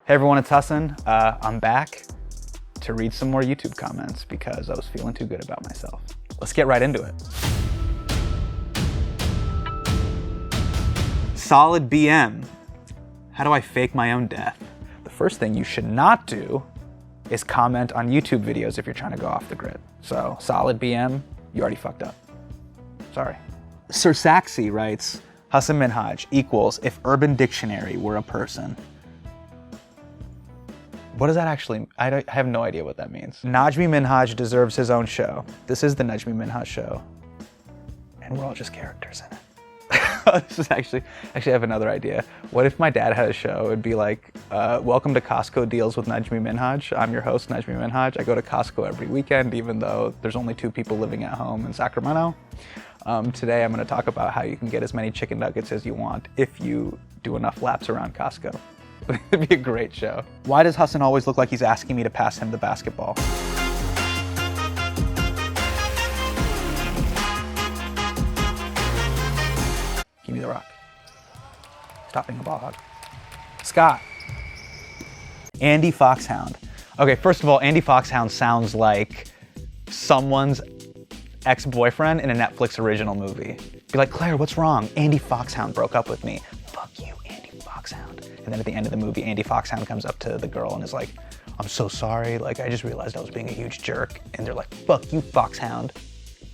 Hey everyone, it's Hassan. I'm back to read some more YouTube comments because I was feeling too good about myself. Let's get right into it. Solid BM. How do I fake my own death? The first thing you should not do is comment on YouTube videos if you're trying to go off the grid. So, Solid BM, you already fucked up. Sorry. Sir Saxy writes, Hassan Minhaj equals if Urban Dictionary were a person. What does that actually mean? I have no idea what that means. Najmi Minhaj deserves his own show. This is the Najmi Minhaj show. And we're all just characters in it. This is actually, I have another idea. What if my dad had a show? It'd be like, welcome to Costco Deals with Najmi Minhaj. I'm your host, Najmi Minhaj. I go to Costco every weekend, even though there's only 2 people living at home in Sacramento. Today I'm gonna talk about how you can get as many chicken nuggets as you want if you do enough laps around Costco. It'd be a great show. Why does Hassan always look like he's asking me to pass him the basketball? Give me the rock. Stop being a ball hog. Scott. Andy Foxhound. Okay, first of all, Andy Foxhound sounds like someone's ex-boyfriend in a Netflix original movie. Be like, Claire, what's wrong? Andy Foxhound broke up with me. Fuck you, Andy Foxhound. And then at the end of the movie, Andy Foxhound comes up to the girl and is like, I'm so sorry. Like, I just realized I was being a huge jerk. And they're like, fuck you, Foxhound.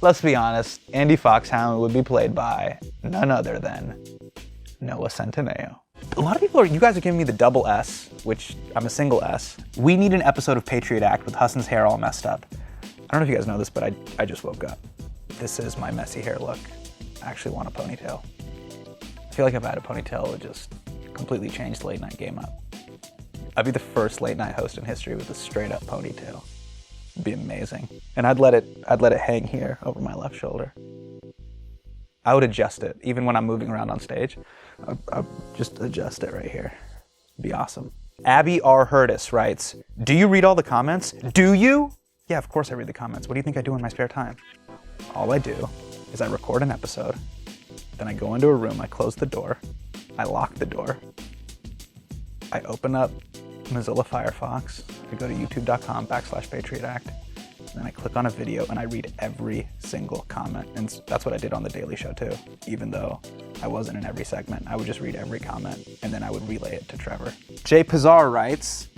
Let's be honest, Andy Foxhound would be played by none other than Noah Centineo. A lot of people you guys are giving me the double S, which I'm a single S. We need an episode of Patriot Act with Hassan's hair all messed up. I don't know if you guys know this, but I just woke up. This is my messy hair look. I actually want a ponytail. I feel like if I had a ponytail, it would just completely change the late night game up. I'd be the first late night host in history with a straight up ponytail. It'd be amazing. And I'd let it hang here over my left shoulder. I would adjust it, even when I'm moving around on stage. I'd just adjust it right here. It'd be awesome. Abby R. Hurtis writes, do you read all the comments? Do you? Yeah, of course I read the comments. What do you think I do in my spare time? All I do is I record an episode, then I go into a room, I close the door, I lock the door, I open up Mozilla Firefox, I go to youtube.com/PatriotAct, and then I click on a video and I read every single comment. And that's what I did on The Daily Show too. Even though I wasn't in every segment, I would just read every comment and then I would relay it to Trevor. Jay Pizar writes,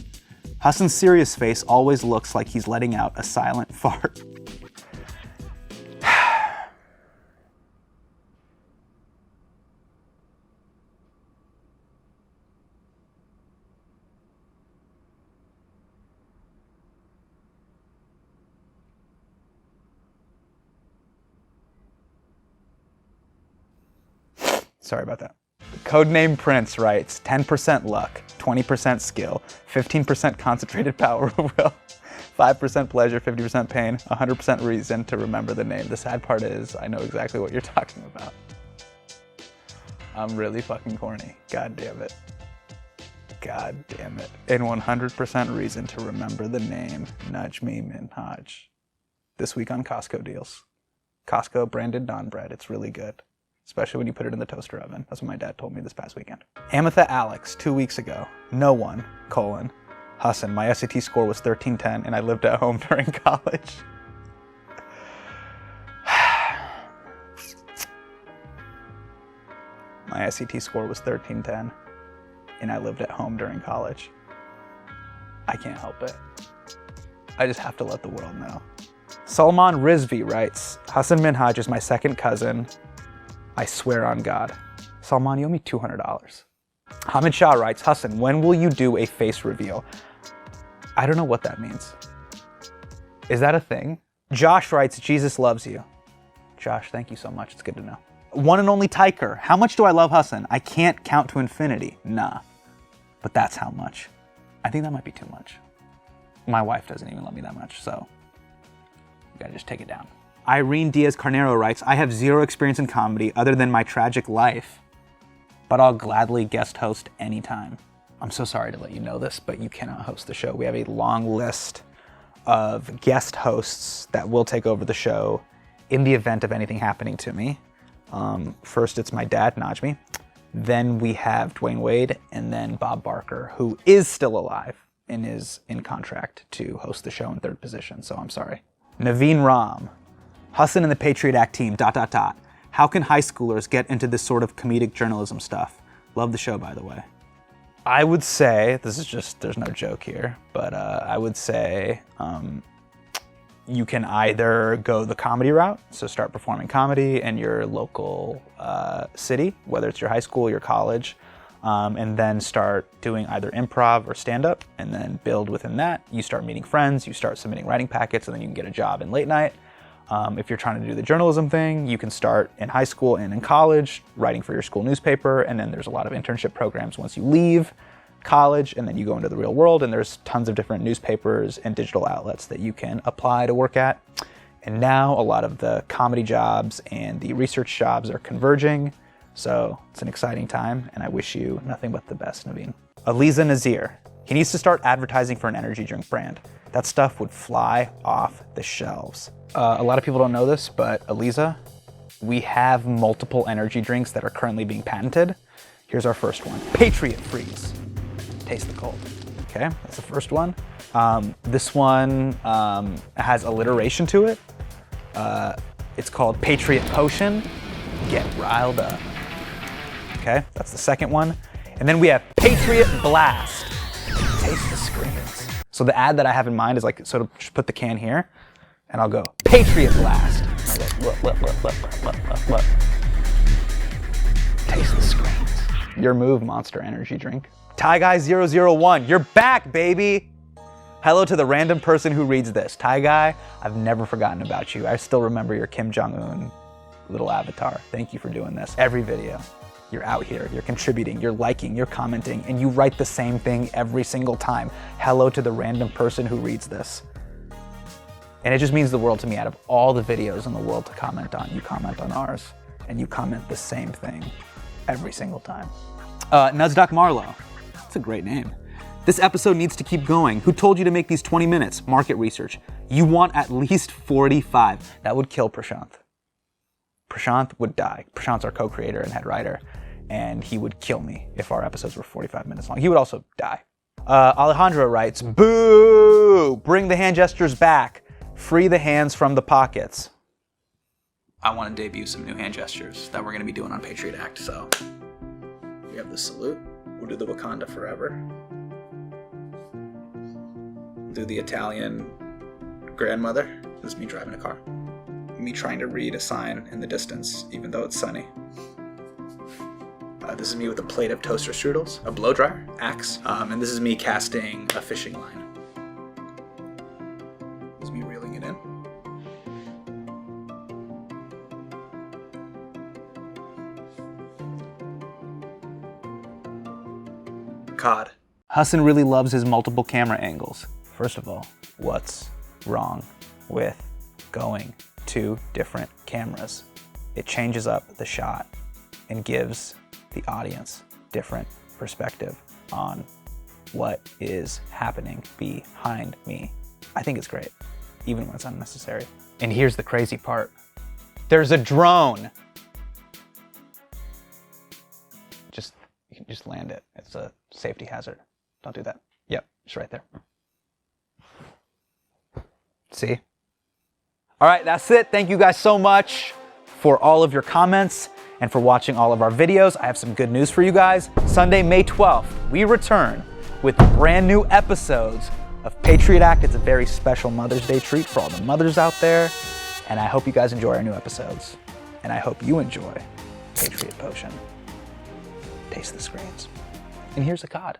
Hassan's serious face always looks like he's letting out a silent fart. Sorry about that. Codename Prince writes, 10% luck, 20% skill, 15% concentrated power of will, 5% pleasure, 50% pain, 100% reason to remember the name. The sad part is, I know exactly what you're talking about. I'm really fucking corny. God damn it. God damn it. And 100% reason to remember the name, Najmi Minhaj. This week on Costco Deals. Costco branded naan bread, it's really good. Especially when you put it in the toaster oven. That's what my dad told me this past weekend. Amitha Alex, 2 weeks ago. No one, Hassan, my SAT score was 1310 and I lived at home during college. My SAT score was 1310 and I lived at home during college. I can't help it. I just have to let the world know. Salman Rizvi writes, Hassan Minhaj is my second cousin. I swear on God. Salman, you owe me $200. Hamid Shah writes, Hassan, when will you do a face reveal? I don't know what that means. Is that a thing? Josh writes, Jesus loves you. Josh, thank you so much. It's good to know. One and only Tiker. How much do I love Hassan? I can't count to infinity. Nah. But that's how much. I think that might be too much. My wife doesn't even love me that much, so you gotta just take it down. Irene Diaz-Carnero writes, I have zero experience in comedy other than my tragic life, but I'll gladly guest host anytime. I'm so sorry to let you know this, but you cannot host the show. We have a long list of guest hosts that will take over the show in the event of anything happening to me. First, it's my dad, Najmi. Then we have Dwayne Wade, and then Bob Barker, who is still alive and is in contract to host the show in third position, so I'm sorry. Naveen Ram, Hassan and the Patriot Act team, ... How can high schoolers get into this sort of comedic journalism stuff? Love the show, by the way. I would say, this is just, there's no joke here, but I would say you can either go the comedy route, so start performing comedy in your local city, whether it's your high school, your college, and then start doing either improv or stand-up, and then build within that. You start meeting friends, you start submitting writing packets, and then you can get a job in late night. If you're trying to do the journalism thing, you can start in high school and in college, writing for your school newspaper, and then there's a lot of internship programs once you leave college, and then you go into the real world, and there's tons of different newspapers and digital outlets that you can apply to work at. And now a lot of the comedy jobs and the research jobs are converging, so it's an exciting time, and I wish you nothing but the best, Naveen. Aliza Nazir, he needs to start advertising for an energy drink brand. That stuff would fly off the shelves. A lot of people don't know this, but Aliza, we have multiple energy drinks that are currently being patented. Here's our first one, Patriot Freeze. Taste the cold. Okay, that's the first one. This one has alliteration to it. It's called Patriot Potion. Get riled up. Okay, that's the second one. And then we have Patriot Blast. Taste the screens. So the ad that I have in mind is like, sort of just put the can here, and I'll go, Patriot Blast. Look. Taste the screens. Your move, Monster Energy drink. Ty Guy 001, you're back, baby. Hello to the random person who reads this. Ty Guy, I've never forgotten about you. I still remember your Kim Jong-un little avatar. Thank you for doing this. Every video, you're out here, you're contributing, you're liking, you're commenting, and you write the same thing every single time. Hello to the random person who reads this. And it just means the world to me. Out of all the videos in the world to comment on, you comment on ours, and you comment the same thing every single time. Nuzdoc Marlowe, that's a great name. This episode needs to keep going. Who told you to make these 20 minutes? Market research. You want at least 45. That would kill Prashanth. Prashanth would die. Prashanth's our co-creator and head writer, and he would kill me if our episodes were 45 minutes long. He would also die. Alejandro writes, boo! Bring the hand gestures back. Free the hands from the pockets. I want to debut some new hand gestures that we're going to be doing on Patriot Act. So we have the salute. We'll do the Wakanda forever. Do the Italian grandmother. This is me driving a car. Me trying to read a sign in the distance, even though it's sunny. This is me with a plate of toaster strudels, a blow dryer, axe, and this is me casting a fishing line. This is me reeling it in. COD. Hassan really loves his multiple camera angles. First of all, what's wrong with going to different cameras? It changes up the shot and gives the audience different perspective on what is happening behind me. I think it's great, even when it's unnecessary. And here's the crazy part. There's a drone. You can just land it. It's a safety hazard. Don't do that. Yep, it's right there. See? All right, that's it. Thank you guys so much for all of your comments and for watching all of our videos. I have some good news for you guys. Sunday, May 12th, we return with brand new episodes of Patriot Act. It's a very special Mother's Day treat for all the mothers out there. And I hope you guys enjoy our new episodes. And I hope you enjoy Patriot Potion. Taste the screens. And here's a COD.